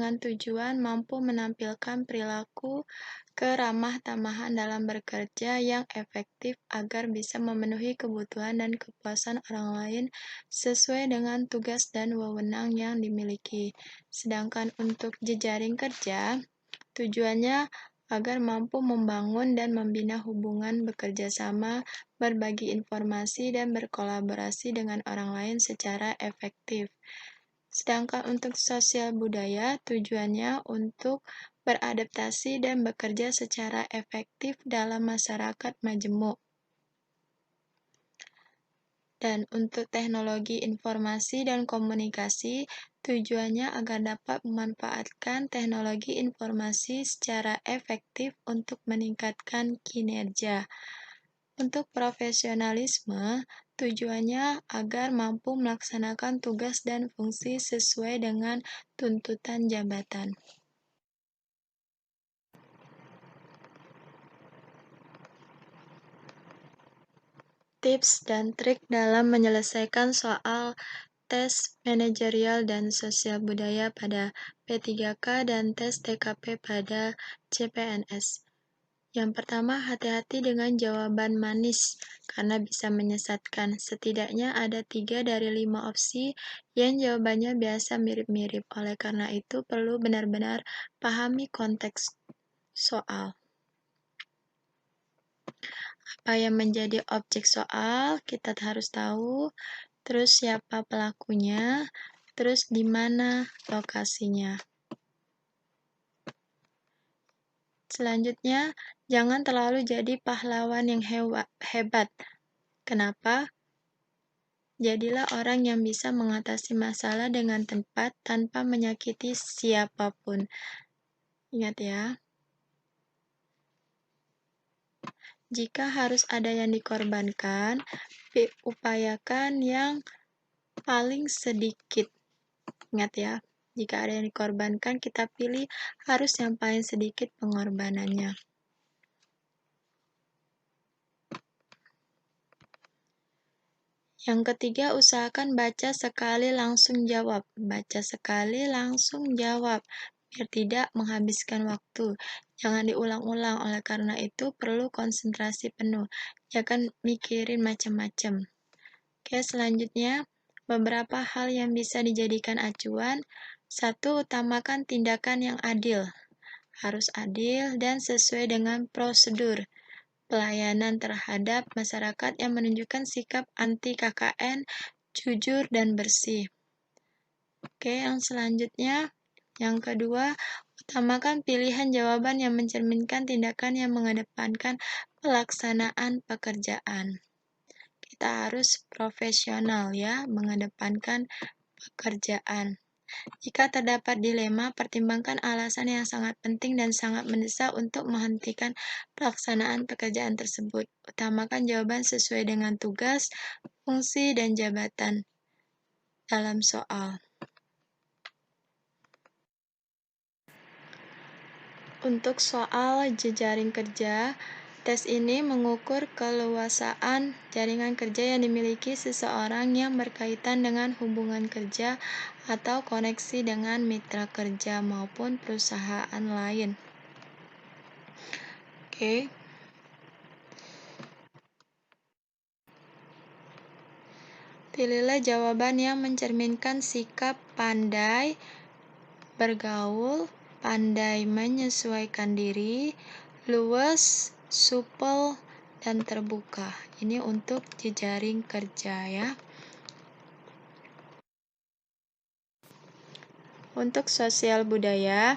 dengan tujuan mampu menampilkan perilaku keramah tamahan dalam bekerja yang efektif agar bisa memenuhi kebutuhan dan kepuasan orang lain sesuai dengan tugas dan wewenang yang dimiliki. Sedangkan untuk jejaring kerja, tujuannya agar mampu membangun dan membina hubungan bekerja sama, berbagi informasi, dan berkolaborasi dengan orang lain secara efektif. Sedangkan untuk sosial budaya, tujuannya untuk beradaptasi dan bekerja secara efektif dalam masyarakat majemuk. Dan untuk teknologi informasi dan komunikasi, tujuannya agar dapat memanfaatkan teknologi informasi secara efektif untuk meningkatkan kinerja. Untuk profesionalisme, tujuannya agar mampu melaksanakan tugas dan fungsi sesuai dengan tuntutan jabatan. Tips dan trik dalam menyelesaikan soal tes manajerial dan sosial budaya pada P3K dan tes TKP pada CPNS. Yang pertama, hati-hati dengan jawaban manis, karena bisa menyesatkan. Setidaknya ada 3 dari 5 opsi yang jawabannya biasa mirip-mirip. Oleh karena itu, perlu benar-benar pahami konteks soal. Apa yang menjadi objek soal, kita harus tahu. Terus siapa pelakunya, terus di mana lokasinya. Selanjutnya, jangan terlalu jadi pahlawan yang hebat. Kenapa? Jadilah orang yang bisa mengatasi masalah dengan tepat tanpa menyakiti siapapun. Ingat ya, jika harus ada yang dikorbankan, upayakan yang paling sedikit. Ingat ya, jika ada yang dikorbankan, kita pilih harus yang paling sedikit pengorbanannya. Yang ketiga, usahakan baca sekali langsung jawab. Baca sekali langsung jawab, biar tidak menghabiskan waktu. Jangan diulang-ulang, oleh karena itu perlu konsentrasi penuh. Jangan mikirin macam-macam. Oke, selanjutnya, beberapa hal yang bisa dijadikan acuan. 1. Utamakan tindakan yang adil. Harus adil dan sesuai dengan prosedur. Pelayanan terhadap masyarakat yang menunjukkan sikap anti KKN, jujur dan bersih. Oke, yang selanjutnya, yang kedua, utamakan pilihan jawaban yang mencerminkan tindakan yang mengedepankan pelaksanaan pekerjaan. Kita harus profesional ya, mengedepankan pekerjaan. Jika terdapat dilema, pertimbangkan alasan yang sangat penting dan sangat mendesak untuk menghentikan pelaksanaan pekerjaan tersebut. Utamakan jawaban sesuai dengan tugas, fungsi, dan jabatan dalam soal. Untuk soal jejaring kerja, tes ini mengukur keluasaan jaringan kerja yang dimiliki seseorang yang berkaitan dengan hubungan kerja atau koneksi dengan mitra kerja maupun perusahaan lain. Oke. Pilihlah jawaban yang mencerminkan sikap pandai bergaul, pandai menyesuaikan diri, luwes, supel, dan terbuka. Ini untuk jejaring kerja ya. Untuk sosial budaya,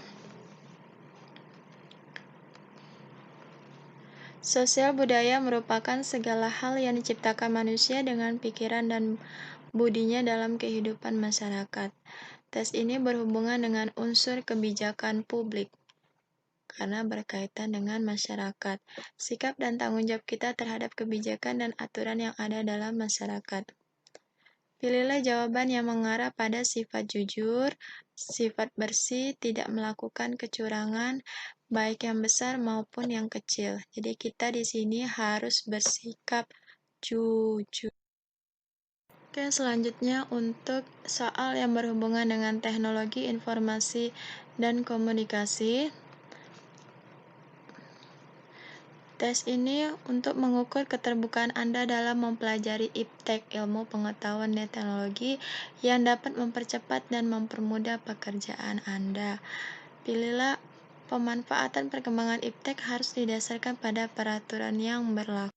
sosial budaya merupakan segala hal yang diciptakan manusia dengan pikiran dan budinya dalam kehidupan masyarakat. Tes ini berhubungan dengan unsur kebijakan publik karena berkaitan dengan masyarakat, sikap dan tanggung jawab kita terhadap kebijakan dan aturan yang ada dalam masyarakat. Pilihlah jawaban yang mengarah pada sifat jujur, sifat bersih, tidak melakukan kecurangan, baik yang besar maupun yang kecil. Jadi kita di sini harus bersikap jujur. Oke, selanjutnya untuk soal yang berhubungan dengan teknologi informasi dan komunikasi. Tes ini untuk mengukur keterbukaan Anda dalam mempelajari iptek, ilmu pengetahuan dan teknologi yang dapat mempercepat dan mempermudah pekerjaan Anda. Pilihlah pemanfaatan perkembangan iptek harus didasarkan pada peraturan yang berlaku.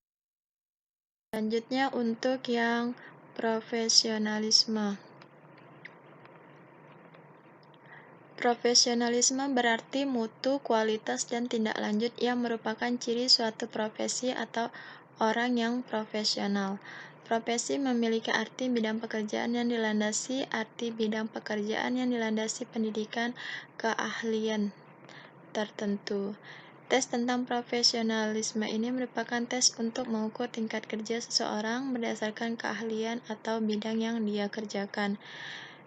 Selanjutnya untuk yang profesionalisme. Profesionalisme berarti mutu, kualitas, dan tindak lanjut yang merupakan ciri suatu profesi atau orang yang profesional. Profesi memiliki arti bidang pekerjaan yang dilandasi pendidikan keahlian tertentu. Tes tentang profesionalisme ini merupakan tes untuk mengukur tingkat kerja seseorang berdasarkan keahlian atau bidang yang dia kerjakan.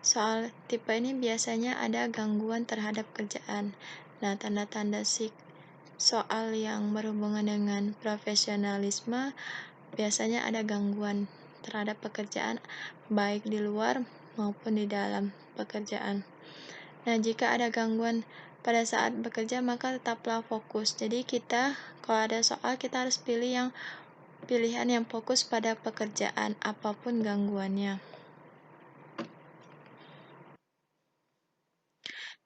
Soal tipe ini biasanya ada gangguan terhadap kerjaan. Nah, tanda-tanda soal yang berhubungan dengan profesionalisme biasanya ada gangguan terhadap pekerjaan baik di luar maupun di dalam pekerjaan. Nah, jika ada gangguan pada saat bekerja maka tetaplah fokus. Jadi kalau ada soal kita harus pilih pilihan yang fokus pada pekerjaan apapun gangguannya.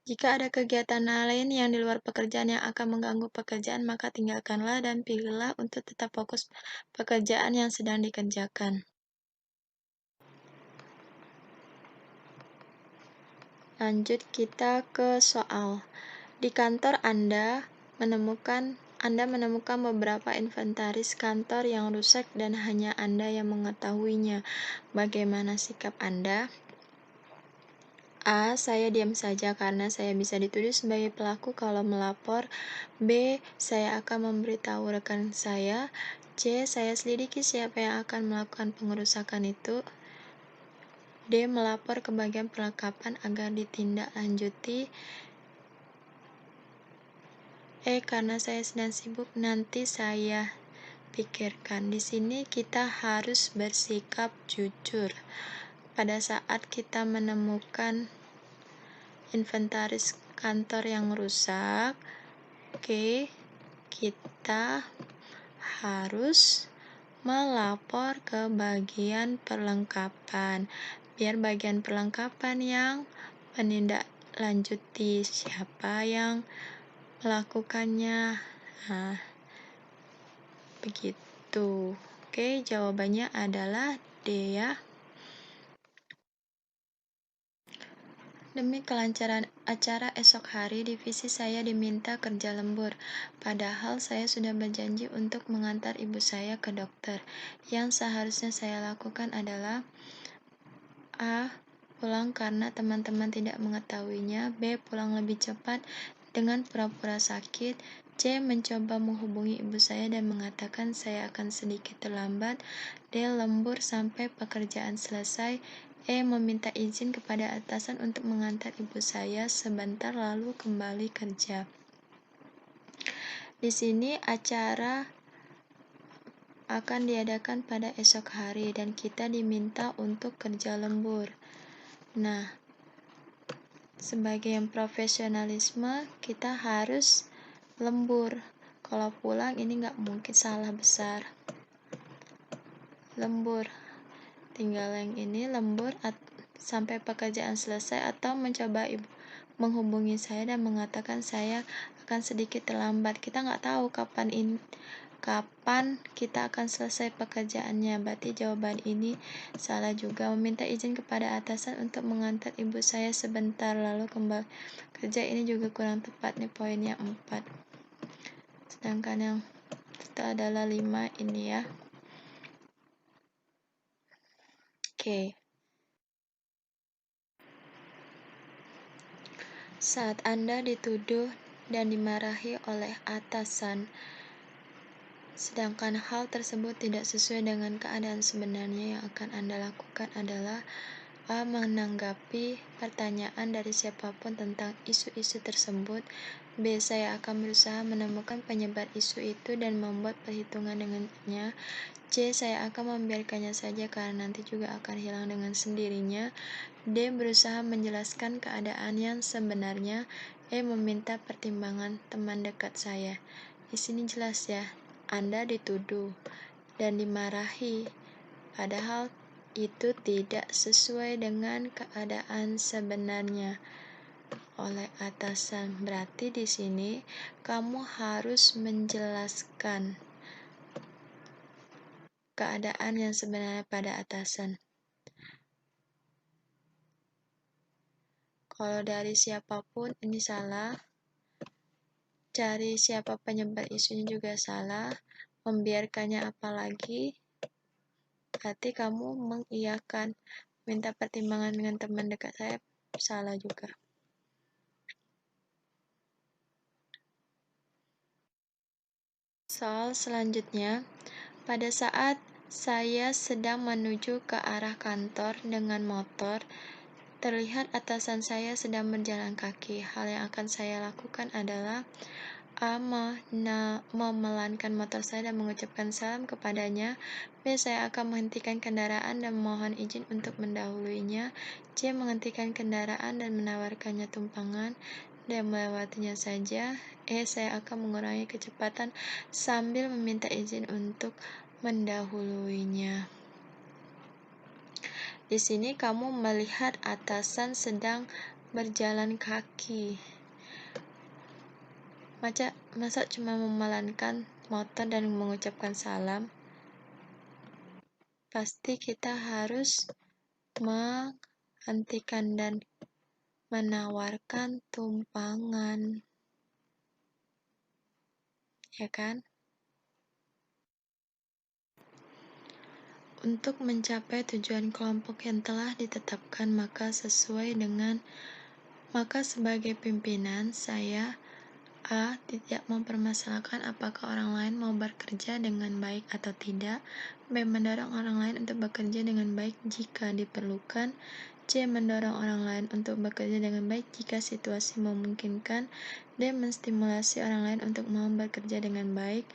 Jika ada kegiatan lain yang di luar pekerjaan yang akan mengganggu pekerjaan, maka tinggalkanlah dan pilihlah untuk tetap fokus pekerjaan yang sedang dikerjakan. Lanjut kita ke soal. Di kantor Anda menemukan beberapa inventaris kantor yang rusak dan hanya Anda yang mengetahuinya. Bagaimana sikap Anda? A. Saya diam saja karena saya bisa dituduh sebagai pelaku kalau melapor. B. Saya akan memberitahu rekan saya. C. Saya selidiki siapa yang akan melakukan pengerusakan itu. D. Melapor ke bagian perlengkapan agar ditindaklanjuti. E. Karena saya sedang sibuk, nanti saya pikirkan. Di sini kita harus bersikap jujur. Pada saat kita menemukan inventaris kantor yang rusak, kita harus melapor ke bagian perlengkapan, biar bagian perlengkapan yang menindaklanjuti siapa yang melakukannya. Nah, begitu. Jawabannya adalah D ya. Demi kelancaran acara esok hari, divisi saya diminta kerja lembur. Padahal saya sudah berjanji untuk mengantar ibu saya ke dokter. Yang seharusnya saya lakukan adalah A. Pulang karena teman-teman tidak mengetahuinya. B. Pulang lebih cepat dengan pura-pura sakit. C. Mencoba menghubungi ibu saya dan mengatakan saya akan sedikit terlambat. D. Lembur sampai pekerjaan selesai. E. Meminta izin kepada atasan untuk mengantar ibu saya sebentar lalu kembali kerja. Di sini acara akan diadakan pada esok hari dan kita diminta untuk kerja lembur. Nah, sebagai yang profesionalisme kita harus lembur. Kalau pulang ini nggak mungkin, salah besar. Lembur. Tinggal yang ini lembur sampai pekerjaan selesai atau mencoba menghubungi saya dan mengatakan saya akan sedikit terlambat. Kita nggak tahu kapan kita akan selesai pekerjaannya. Berarti jawaban ini salah juga. Meminta izin kepada atasan untuk mengantar ibu saya sebentar lalu kembali kerja, ini juga kurang tepat nih, poinnya 4. Sedangkan yang itu adalah 5 ini ya. Saat Anda dituduh dan dimarahi oleh atasan, sedangkan hal tersebut tidak sesuai dengan keadaan sebenarnya, yang akan Anda lakukan adalah A. Menanggapi pertanyaan dari siapapun tentang isu-isu tersebut. B. Saya akan berusaha menemukan penyebar isu itu dan membuat perhitungan dengannya. C. Saya akan membiarkannya saja karena nanti juga akan hilang dengan sendirinya. D. Berusaha menjelaskan keadaan yang sebenarnya. Meminta pertimbangan teman dekat saya. Di sini jelas ya, Anda dituduh dan dimarahi, padahal itu tidak sesuai dengan keadaan sebenarnya oleh atasan. Berarti di sini kamu harus menjelaskan keadaan yang sebenarnya pada atasan. Kalau dari siapapun ini salah, cari siapa penyebar isunya juga salah, membiarkannya apalagi, berarti kamu mengiyakan minta pertimbangan dengan teman dekat saya, salah juga. Soal selanjutnya, pada saat saya sedang menuju ke arah kantor dengan motor, terlihat atasan saya sedang berjalan kaki. Hal yang akan saya lakukan adalah A. Memelankan motor saya dan mengucapkan salam kepadanya. B. Saya akan menghentikan kendaraan dan memohon izin untuk mendahuluinya. C. Menghentikan kendaraan dan menawarkannya tumpangan dan melewatinya saja. Saya akan mengurangi kecepatan sambil meminta izin untuk mendahuluinya. Di sini kamu melihat atasan sedang berjalan kaki. Masa cuma memelankan motor dan mengucapkan salam? Pasti kita harus menghentikan dan menawarkan tumpangan, ya kan? Untuk mencapai tujuan kelompok yang telah ditetapkan, maka sebagai pimpinan, saya A. Tidak mempermasalahkan apakah orang lain mau bekerja dengan baik atau tidak. B. Mendorong orang lain untuk bekerja dengan baik jika diperlukan. C. Mendorong orang lain untuk bekerja dengan baik jika situasi memungkinkan. D. Menstimulasi orang lain untuk mau bekerja dengan baik.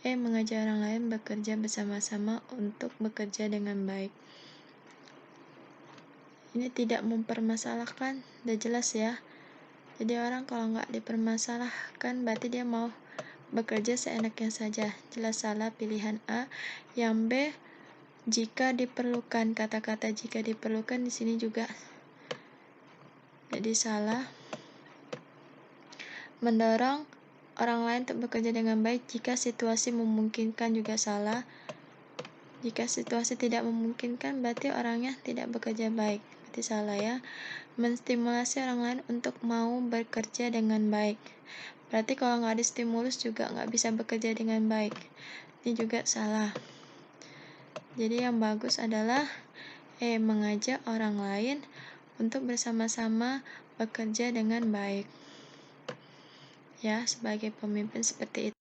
Mengajak orang lain bekerja bersama-sama untuk bekerja dengan baik. Ini tidak mempermasalahkan, udah jelas ya. Jadi orang kalau nggak dipermasalahkan berarti dia mau bekerja seenaknya saja. Jelas salah pilihan A. Yang B, jika diperlukan, kata-kata jika diperlukan di sini juga jadi salah. Mendorong orang lain untuk bekerja dengan baik jika situasi memungkinkan juga salah. Jika situasi tidak memungkinkan berarti orangnya tidak bekerja baik, berarti salah ya. Menstimulasi orang lain untuk mau bekerja dengan baik, berarti kalau nggak ada stimulus juga nggak bisa bekerja dengan baik, ini juga salah. Jadi yang bagus adalah mengajak orang lain untuk bersama-sama bekerja dengan baik ya, sebagai pemimpin seperti itu.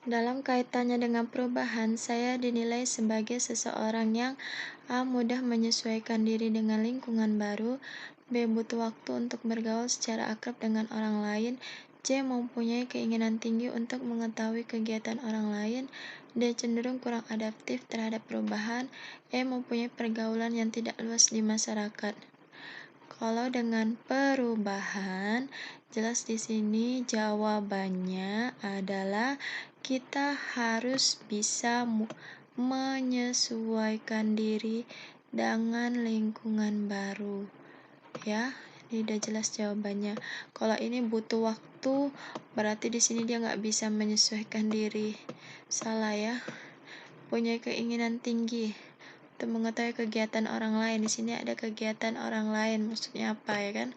Dalam kaitannya dengan perubahan, saya dinilai sebagai seseorang yang A. Mudah menyesuaikan diri dengan lingkungan baru. B. Butuh waktu untuk bergaul secara akrab dengan orang lain. C. Mempunyai keinginan tinggi untuk mengetahui kegiatan orang lain. D. Cenderung kurang adaptif terhadap perubahan. Mempunyai pergaulan yang tidak luas di masyarakat. Kalau dengan perubahan, jelas di sini jawabannya adalah kita harus bisa menyesuaikan diri dengan lingkungan baru. Ya, ini udah jelas jawabannya. Kalau ini butuh waktu, berarti di sini dia nggak bisa menyesuaikan diri. Salah ya. Punya keinginan tinggi untuk mengetahui kegiatan orang lain. Di sini ada kegiatan orang lain, maksudnya apa ya kan?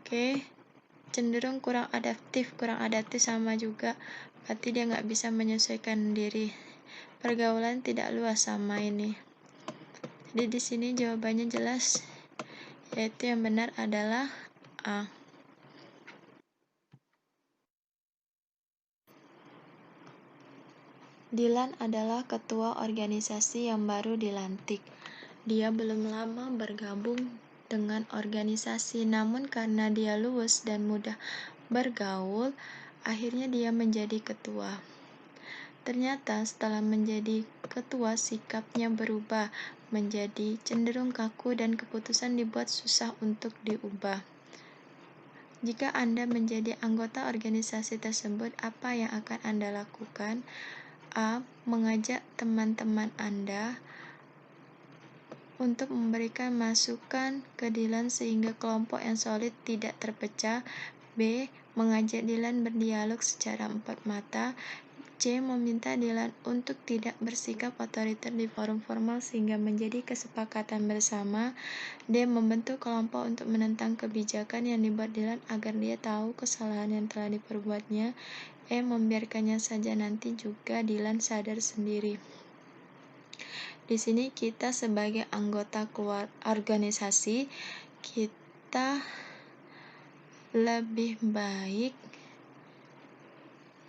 Oke. Cenderung kurang adaptif sama juga, berarti dia nggak bisa menyesuaikan diri. Pergaulan tidak luas sama ini. Jadi di sini jawabannya jelas, yaitu yang benar adalah A. Dilan adalah ketua organisasi yang baru dilantik. Dia belum lama bergabung dengan organisasi, namun karena dia luwes dan mudah bergaul, akhirnya dia menjadi ketua. Ternyata setelah menjadi ketua sikapnya berubah, menjadi cenderung kaku dan keputusan dibuat susah untuk diubah. Jika Anda menjadi anggota organisasi tersebut, apa yang akan Anda lakukan? A. Mengajak teman-teman Anda untuk memberikan masukan ke Dylan sehingga kelompok yang solid tidak terpecah. B. Mengajak Dylan berdialog secara empat mata. C. Meminta Dylan untuk tidak bersikap otoriter di forum formal sehingga menjadi kesepakatan bersama. D. Membentuk kelompok untuk menentang kebijakan yang dibuat Dylan agar dia tahu kesalahan yang telah diperbuatnya. E. Membiarkannya saja, nanti juga Dylan sadar sendiri. Di sini kita sebagai anggota organisasi, kita lebih baik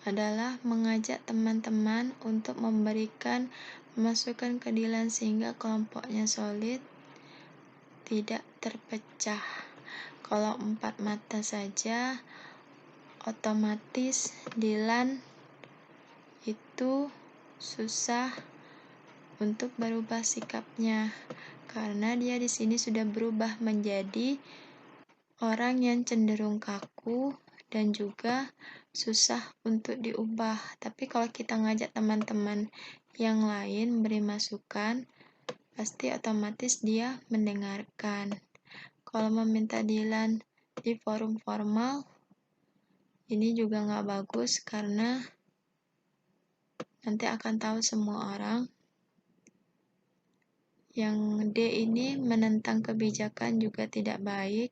adalah mengajak teman-teman untuk memberikan masukan ke Dylan sehingga kelompoknya solid, tidak terpecah. Kalau empat mata saja, otomatis Dylan itu susah untuk berubah sikapnya, karena dia di sini sudah berubah menjadi orang yang cenderung kaku dan juga susah untuk diubah. Tapi kalau kita ngajak teman-teman yang lain beri masukan, pasti otomatis dia mendengarkan. Kalau meminta Dylan di forum formal, ini juga nggak bagus karena nanti akan tahu semua orang. Yang D ini menentang kebijakan juga tidak baik.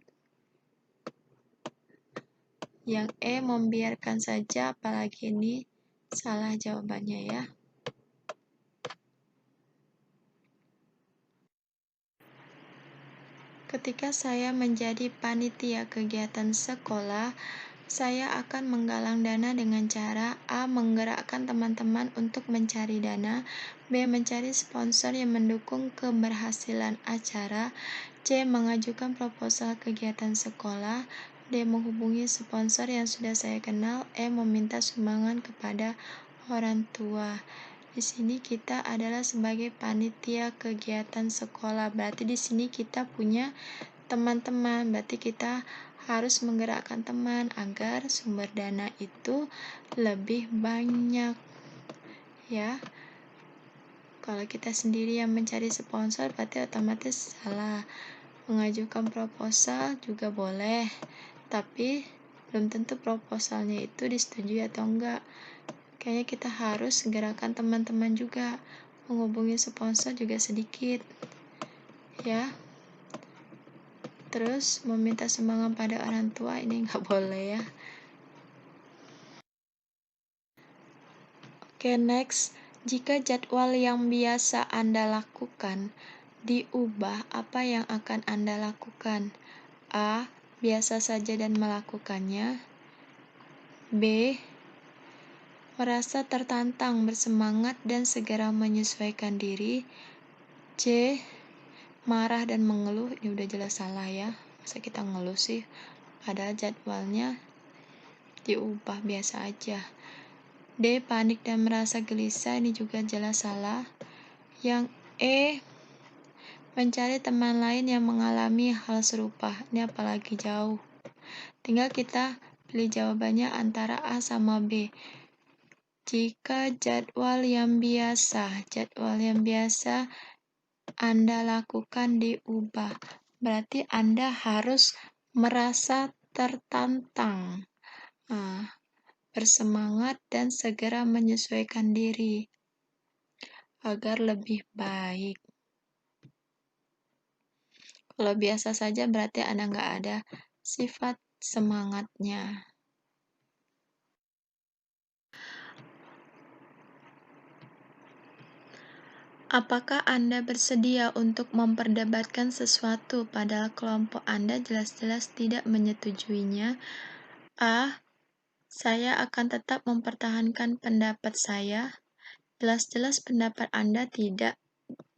Yang E membiarkan saja, apalagi ini salah jawabannya ya. Ketika saya menjadi panitia kegiatan sekolah, saya akan menggalang dana dengan cara A. Menggerakkan teman-teman untuk mencari dana. B. Mencari sponsor yang mendukung keberhasilan acara. C. Mengajukan proposal kegiatan sekolah. D. Menghubungi sponsor yang sudah saya kenal. E. Meminta sumbangan kepada orang tua. Di sini kita adalah sebagai panitia kegiatan sekolah. Berarti di sini kita punya teman-teman. Berarti kita harus menggerakkan teman agar sumber dana itu lebih banyak. Ya. Kalau kita sendiri yang mencari sponsor, berarti otomatis salah. Mengajukan proposal juga boleh, tapi belum tentu proposalnya itu disetujui atau enggak. Kayaknya kita harus gerakan teman-teman juga, menghubungi sponsor juga sedikit, ya. Terus meminta sumbangan pada orang tua ini nggak boleh ya. Oke, next. Jika jadwal yang biasa Anda lakukan diubah, apa yang akan Anda lakukan? A. Biasa saja dan melakukannya. B. Merasa tertantang, bersemangat, dan segera menyesuaikan diri. C. Marah dan mengeluh. Ini udah jelas salah ya. Masa kita ngeluh sih? Padahal jadwalnya diubah biasa aja. D. Panik dan merasa gelisah. Ini juga jelas salah. Yang E. Mencari teman lain yang mengalami hal serupa. Ini apalagi jauh. Tinggal kita pilih jawabannya antara A sama B. Jika jadwal yang biasa Anda lakukan diubah, berarti Anda harus merasa tertantang, bersemangat, dan segera menyesuaikan diri agar lebih baik. Kalau biasa saja berarti Anda nggak ada sifat semangatnya. Apakah Anda bersedia untuk memperdebatkan sesuatu padahal kelompok Anda jelas-jelas tidak menyetujuinya? A. Saya akan tetap mempertahankan pendapat saya. Jelas-jelas pendapat Anda tidak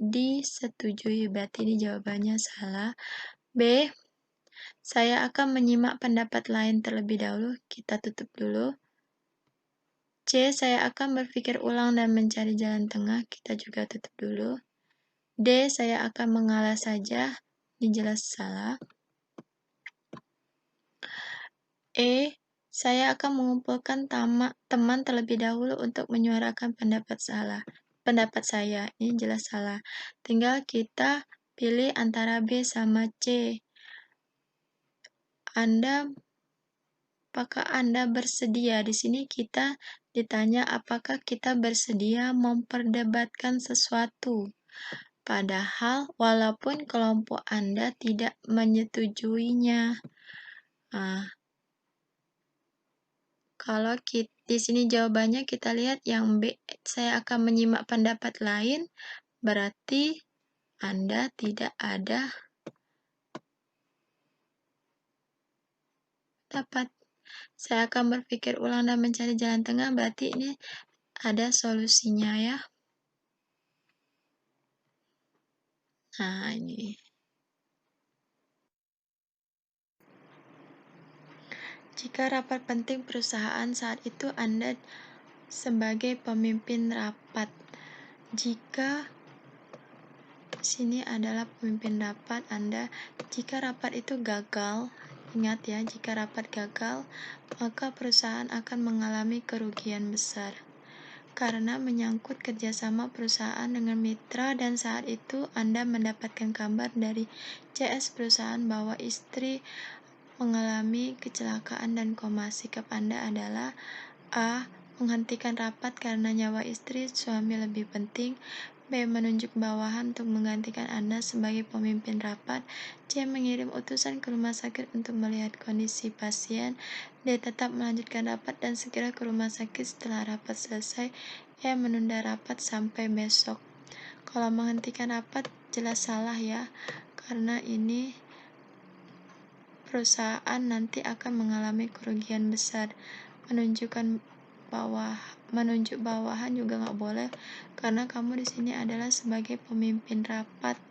disetujui, berarti ini jawabannya salah. B. Saya akan menyimak pendapat lain terlebih dahulu. Kita tutup dulu. C. Saya akan berpikir ulang dan mencari jalan tengah. Kita juga tutup dulu. D. Saya akan mengalah saja. Ini jelas salah. E. Saya akan mengumpulkan teman terlebih dahulu untuk menyuarakan pendapat saya. Ini jelas salah. Tinggal kita pilih antara B sama C. Apakah Anda bersedia? Di sini kita ditanya apakah kita bersedia memperdebatkan sesuatu. Padahal walaupun kelompok Anda tidak menyetujuinya. Nah, kalau di sini jawabannya kita lihat yang B, saya akan menyimak pendapat lain, berarti Anda tidak ada pendapat. Saya akan berpikir ulang dan mencari jalan tengah, berarti ini ada solusinya ya. Nah, ini. Jika rapat penting perusahaan, saat itu Anda sebagai pemimpin rapat. Jika di sini adalah pemimpin rapat Anda, jika rapat itu gagal, ingat ya, jika rapat gagal, maka perusahaan akan mengalami kerugian besar. Karena menyangkut kerjasama perusahaan dengan mitra dan saat itu Anda mendapatkan kabar dari CS perusahaan bahwa istri mengalami kecelakaan dan koma. Sikap Anda adalah A. Menghentikan rapat karena nyawa istri suami lebih penting. B. Menunjuk bawahan untuk menggantikan Anda sebagai pemimpin rapat. C. Mengirim utusan ke rumah sakit untuk melihat kondisi pasien. D. Tetap melanjutkan rapat dan segera ke rumah sakit setelah rapat selesai. E. Menunda rapat sampai besok. Kalau menghentikan rapat jelas salah ya, karena ini perusahaan nanti akan mengalami kerugian besar. Menunjuk bawahan juga nggak boleh, karena kamu di sini adalah sebagai pemimpin rapat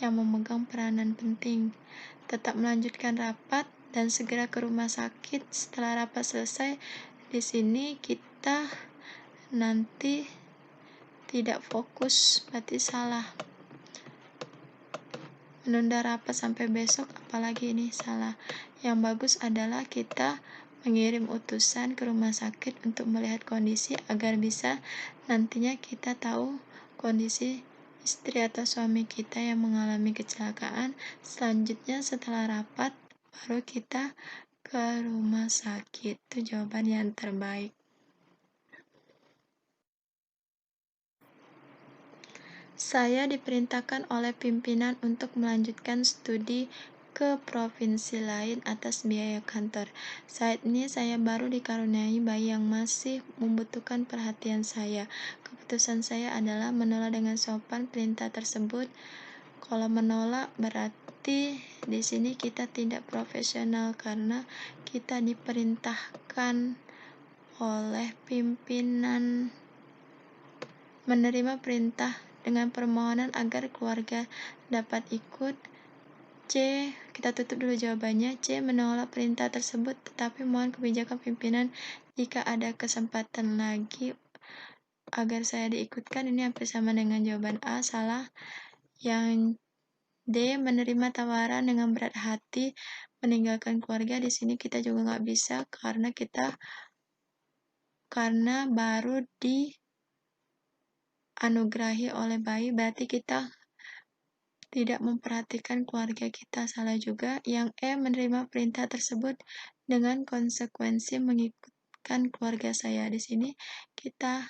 yang memegang peranan penting. Tetap melanjutkan rapat dan segera ke rumah sakit setelah rapat selesai. Di sini kita nanti tidak fokus, berarti salah. Menunda rapat sampai besok, apalagi ini salah. Yang bagus adalah kita mengirim utusan ke rumah sakit untuk melihat kondisi agar bisa nantinya kita tahu kondisi istri atau suami kita yang mengalami kecelakaan. Selanjutnya setelah rapat baru kita ke rumah sakit. Itu jawaban yang terbaik. Saya diperintahkan oleh pimpinan untuk melanjutkan studi ke provinsi lain atas biaya kantor. Saat ini saya baru dikaruniai bayi yang masih membutuhkan perhatian saya. Keputusan saya adalah menolak dengan sopan perintah tersebut. Kalau menolak berarti di sini kita tidak profesional karena kita diperintahkan oleh pimpinan. Menerima perintah dengan permohonan agar keluarga dapat ikut. C. Kita tutup dulu jawabannya. C. Menolak perintah tersebut, tetapi mohon kebijakan pimpinan jika ada kesempatan lagi agar saya diikutkan. Ini hampir sama dengan jawaban A, salah. Yang D. Menerima tawaran dengan berat hati meninggalkan keluarga. Di sini kita juga nggak bisa karena baru dianugerahi oleh bayi, berarti kita tidak memperhatikan keluarga kita, salah juga. Yang E. Menerima perintah tersebut dengan konsekuensi mengikutkan keluarga saya. Di sini kita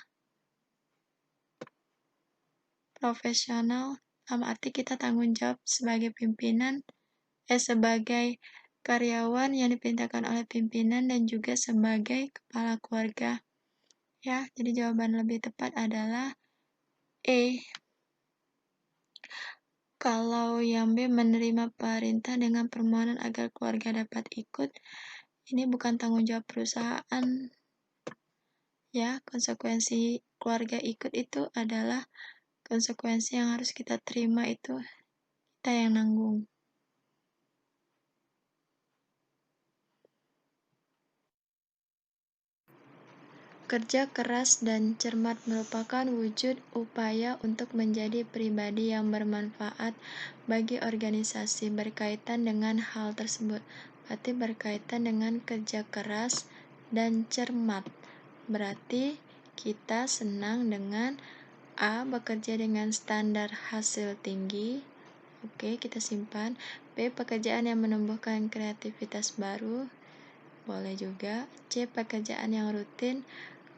profesional, dalam arti kita tanggung jawab sebagai sebagai karyawan yang diperintahkan oleh pimpinan dan juga sebagai kepala keluarga. Ya, jadi jawaban lebih tepat adalah E. Kalau yang B, menerima perintah dengan permohonan agar keluarga dapat ikut, ini bukan tanggung jawab perusahaan. Ya, konsekuensi keluarga ikut itu adalah konsekuensi yang harus kita terima, itu kita yang nanggung. Kerja keras dan cermat merupakan wujud upaya untuk menjadi pribadi yang bermanfaat bagi organisasi. Berkaitan dengan hal tersebut, berarti berkaitan dengan kerja keras dan cermat. Berarti kita senang dengan A. Bekerja dengan standar hasil tinggi. Oke, kita simpan. B. Pekerjaan yang menumbuhkan kreativitas baru. Boleh juga. C. Pekerjaan yang rutin.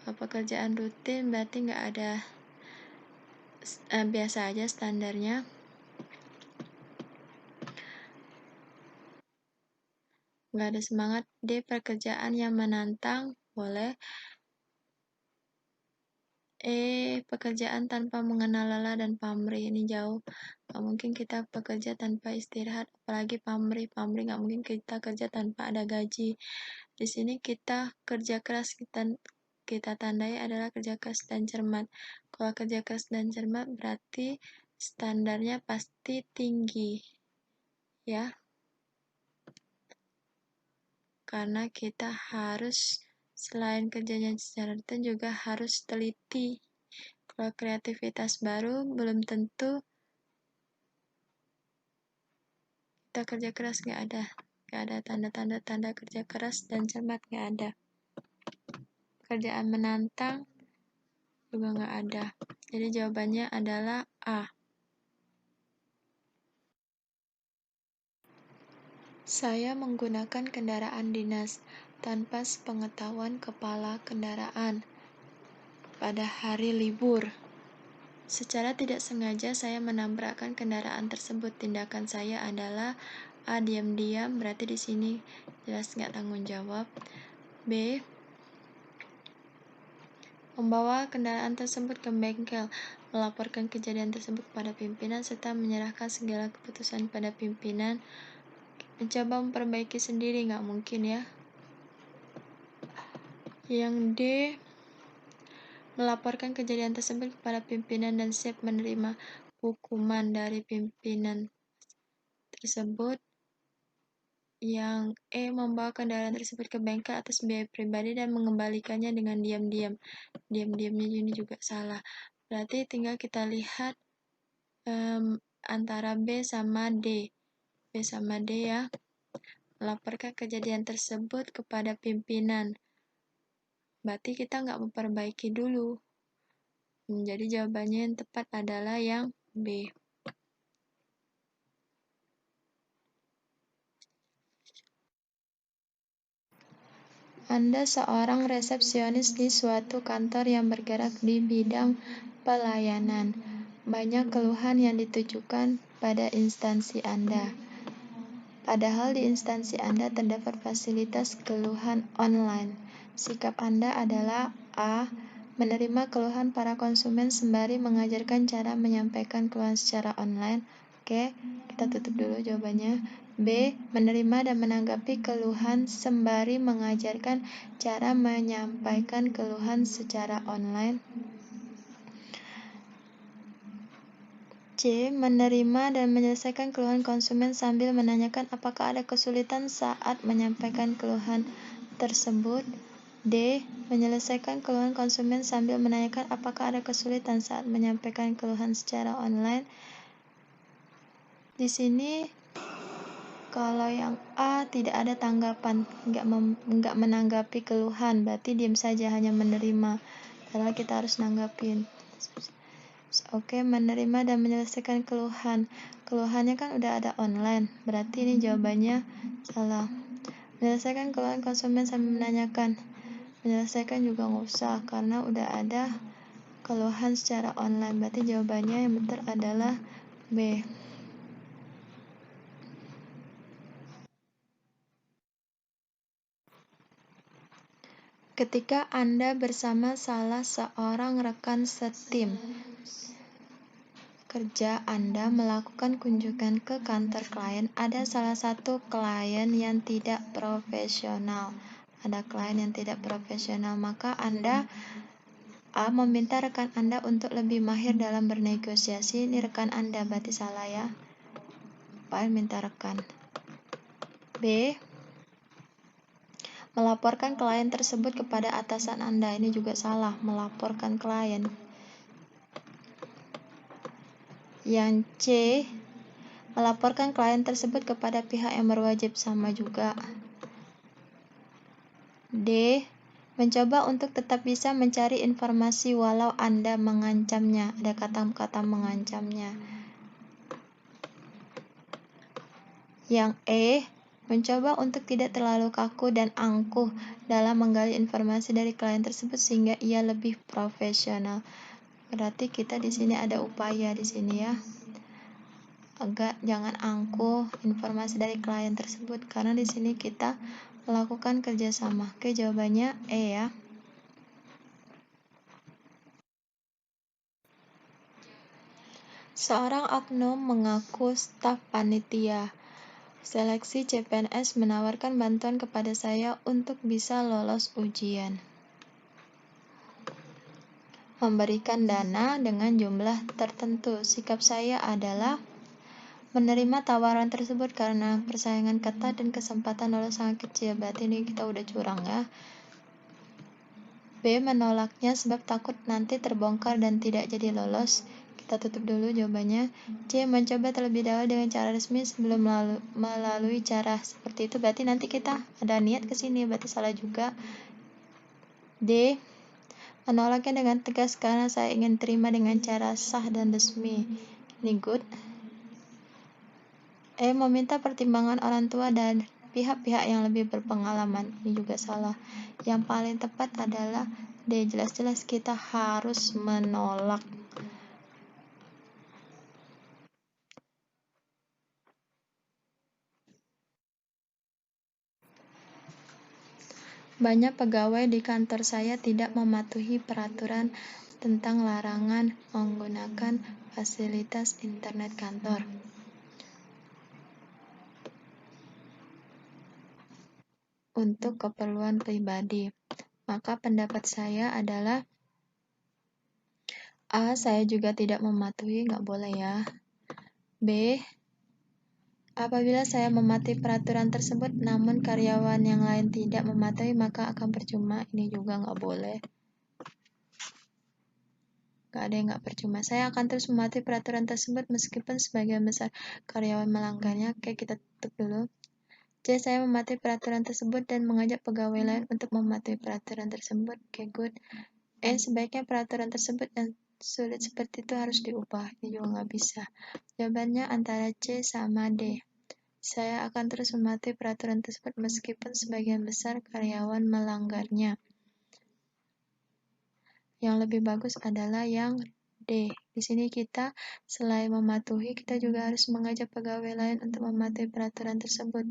Kalau pekerjaan rutin berarti nggak ada, biasa aja standarnya. Nggak ada semangat. D. Pekerjaan yang menantang. Boleh. Pekerjaan tanpa mengenal lelah dan pamrih. Ini jauh. Nggak mungkin kita bekerja tanpa istirahat, apalagi pamrih. Pamrih nggak mungkin kita kerja tanpa ada gaji. Di sini kita kerja keras, kita tandai adalah kerja keras dan cermat. Kalau kerja keras dan cermat berarti standarnya pasti tinggi, ya. Karena kita harus selain kerjanya secara rutin juga harus teliti. Kalau kreativitas baru belum tentu kita kerja keras, nggak ada tanda-tanda kerja keras dan cermat, nggak ada. Kerjaan menantang juga nggak ada. Jadi jawabannya adalah A. Saya menggunakan kendaraan dinas tanpa sepengetahuan kepala kendaraan pada hari libur. Secara tidak sengaja saya menabrakkan kendaraan tersebut. Tindakan saya adalah A. Diam-diam, berarti di sini jelas nggak tanggung jawab. B. Membawa kendaraan tersebut ke bengkel, melaporkan kejadian tersebut kepada pimpinan, serta menyerahkan segala keputusan pada pimpinan. Mencoba memperbaiki sendiri, nggak mungkin ya. Yang D. Melaporkan kejadian tersebut kepada pimpinan dan siap menerima hukuman dari pimpinan tersebut. Yang E. Membawa kendaraan tersebut ke bengkel atas biaya pribadi dan mengembalikannya dengan diam-diam. Diam-diamnya ini juga salah. Berarti tinggal kita lihat antara B sama D. B sama D ya. Melaporkan kejadian tersebut kepada pimpinan. Berarti kita nggak memperbaiki dulu. Jadi jawabannya yang tepat adalah yang B. Anda seorang resepsionis di suatu kantor yang bergerak di bidang pelayanan. Banyak keluhan yang ditujukan pada instansi Anda. Padahal di instansi Anda terdapat fasilitas keluhan online. Sikap Anda adalah A. Menerima keluhan para konsumen sembari mengajarkan cara menyampaikan keluhan secara online. Oke, kita tutup dulu jawabannya. B. Menerima dan menanggapi keluhan sembari mengajarkan cara menyampaikan keluhan secara online. C. Menerima dan menyelesaikan keluhan konsumen sambil menanyakan apakah ada kesulitan saat menyampaikan keluhan tersebut. D. Menyelesaikan keluhan konsumen sambil menanyakan apakah ada kesulitan saat menyampaikan keluhan secara online. Di sini kalau yang A tidak ada tanggapan, nggak menanggapi keluhan, berarti diam saja, hanya menerima. Padahal kita harus nanggapin. Oke, menerima dan menyelesaikan keluhan. Keluhannya kan udah ada online, berarti ini jawabannya salah. Menyelesaikan keluhan konsumen sambil menanyakan. Menyelesaikan juga nggak usah, karena udah ada keluhan secara online, berarti jawabannya yang betul adalah B. Ketika Anda bersama salah seorang rekan setim kerja Anda melakukan kunjungan ke kantor klien, ada salah satu klien yang tidak profesional. Ada klien yang tidak profesional, maka Anda A. Meminta rekan Anda untuk lebih mahir dalam bernegosiasi. Ini rekan Anda, berarti salah ya. Pak minta rekan. B. Melaporkan klien tersebut kepada atasan Anda. Ini juga salah, melaporkan klien. Yang C, melaporkan klien tersebut kepada pihak yang berwajib, sama juga. D, mencoba untuk tetap bisa mencari informasi walau Anda mengancamnya. Ada kata-kata mengancamnya. Yang E, mencoba untuk tidak terlalu kaku dan angkuh dalam menggali informasi dari klien tersebut sehingga ia lebih profesional. Berarti kita di sini ada upaya di sini ya. Jangan angkuh informasi dari klien tersebut karena di sini kita melakukan kerjasama. Oke, jawabannya E ya. Seorang oknum mengaku staf panitia seleksi CPNS menawarkan bantuan kepada saya untuk bisa lolos ujian. Memberikan dana dengan jumlah tertentu. Sikap saya adalah menerima tawaran tersebut karena persaingan ketat dan kesempatan lolos sangat kecil. Berarti ini kita udah curang ya. B, menolaknya sebab takut nanti terbongkar dan tidak jadi lolos. Kita tutup dulu jawabannya. C, mencoba terlebih dahulu dengan cara resmi sebelum melalui cara seperti itu. Berarti nanti kita ada niat ke sini, berarti salah juga. D, menolaknya dengan tegas karena saya ingin terima dengan cara sah dan resmi. Ini good. E, meminta pertimbangan orang tua dan pihak-pihak yang lebih berpengalaman. Ini juga salah. Yang paling tepat adalah D, jelas-jelas kita harus menolak. Banyak pegawai di kantor saya tidak mematuhi peraturan tentang larangan menggunakan fasilitas internet kantor. Untuk keperluan pribadi. Maka pendapat saya adalah A, saya juga tidak mematuhi, nggak boleh ya. B, apabila saya mematuhi peraturan tersebut namun karyawan yang lain tidak mematuhi maka akan percuma. Ini juga nggak boleh. Nggak ada yang nggak percuma. Saya akan terus mematuhi peraturan tersebut meskipun sebagian besar karyawan melanggarnya. Oke, kita tutup dulu. C, saya mematuhi peraturan tersebut dan mengajak pegawai lain untuk mematuhi peraturan tersebut. Oke, good. E, sebaiknya peraturan tersebut yang sulit seperti itu harus diubah. Ini juga nggak bisa. Jawabannya antara C sama D. Saya akan terus mematuhi peraturan tersebut meskipun sebagian besar karyawan melanggarnya. Yang lebih bagus adalah yang D. Di sini kita selain mematuhi, kita juga harus mengajak pegawai lain untuk mematuhi peraturan tersebut.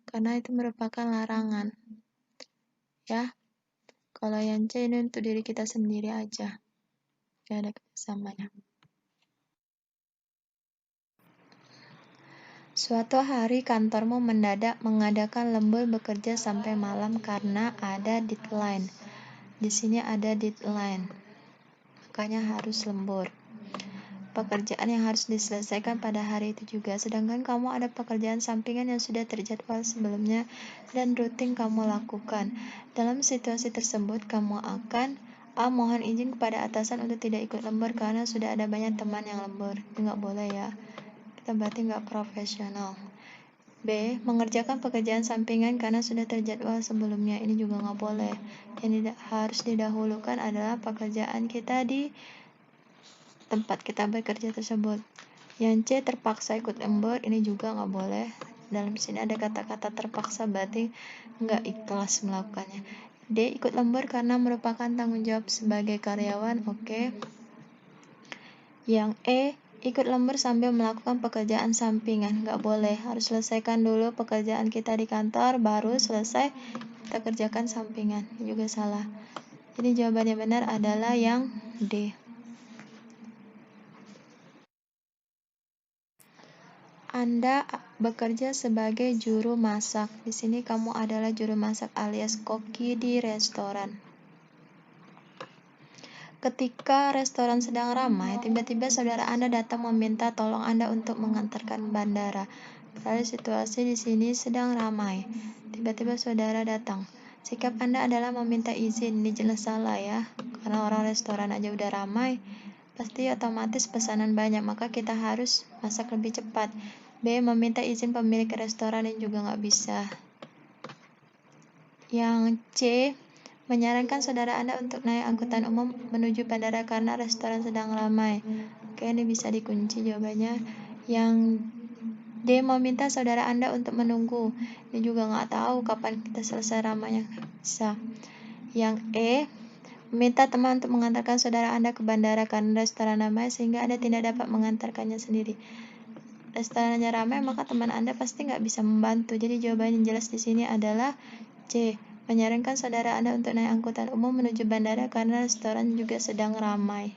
Karena itu merupakan larangan. Ya. Kalau yang C ini untuk diri kita sendiri aja. Gak ada kebersamanya. Suatu hari kantormu mendadak mengadakan lembur bekerja sampai malam karena ada deadline. Di sini ada deadline. Makanya harus lembur. Pekerjaan yang harus diselesaikan pada hari itu juga. Sedangkan kamu ada pekerjaan sampingan yang sudah terjadwal sebelumnya dan rutin kamu lakukan. Dalam situasi tersebut, kamu akan A, mohon izin kepada atasan untuk tidak ikut lembur karena sudah ada banyak teman yang lembur. Itu nggak boleh ya. Kita berarti nggak profesional. B, mengerjakan pekerjaan sampingan karena sudah terjadwal sebelumnya. Ini juga nggak boleh. Yang harus didahulukan adalah pekerjaan kita di tempat kita bekerja tersebut. Yang C, terpaksa ikut lembur. Ini juga nggak boleh. Dalam sini ada kata-kata terpaksa, berarti nggak ikhlas melakukannya. D, ikut lembur karena merupakan tanggung jawab sebagai karyawan. Oke. Yang E, ikut lembur sambil melakukan pekerjaan sampingan. Nggak boleh, harus selesaikan dulu pekerjaan kita di kantor, baru selesai kita kerjakan sampingan. Ini juga salah. Jadi jawabannya benar adalah yang D. Anda bekerja sebagai juru masak. Di sini kamu adalah juru masak alias koki di restoran. Ketika restoran sedang ramai, tiba-tiba saudara Anda datang meminta tolong Anda untuk mengantarkan bandara. Lalu situasi di sini sedang ramai. Tiba-tiba saudara datang. Sikap Anda adalah meminta izin, ini jelas salah ya. Karena orang restoran aja udah ramai, pasti otomatis pesanan banyak, maka kita harus masak lebih cepat. B. Meminta izin pemilik restoran yang juga nggak bisa. Yang C. Menyarankan saudara Anda untuk naik angkutan umum menuju bandara karena restoran sedang ramai. Oke, ini bisa dikunci jawabannya. Yang D. Meminta saudara Anda untuk menunggu. Ini juga nggak tahu kapan kita selesai ramainya. Bisa. Yang E. Meminta teman untuk mengantarkan saudara Anda ke bandara karena restoran ramai sehingga Anda tidak dapat mengantarkannya sendiri. Restorannya ramai, maka teman Anda pasti nggak bisa membantu. Jadi jawaban yang jelas di sini adalah C. Menyarankan saudara Anda untuk naik angkutan umum menuju bandara karena restoran juga sedang ramai.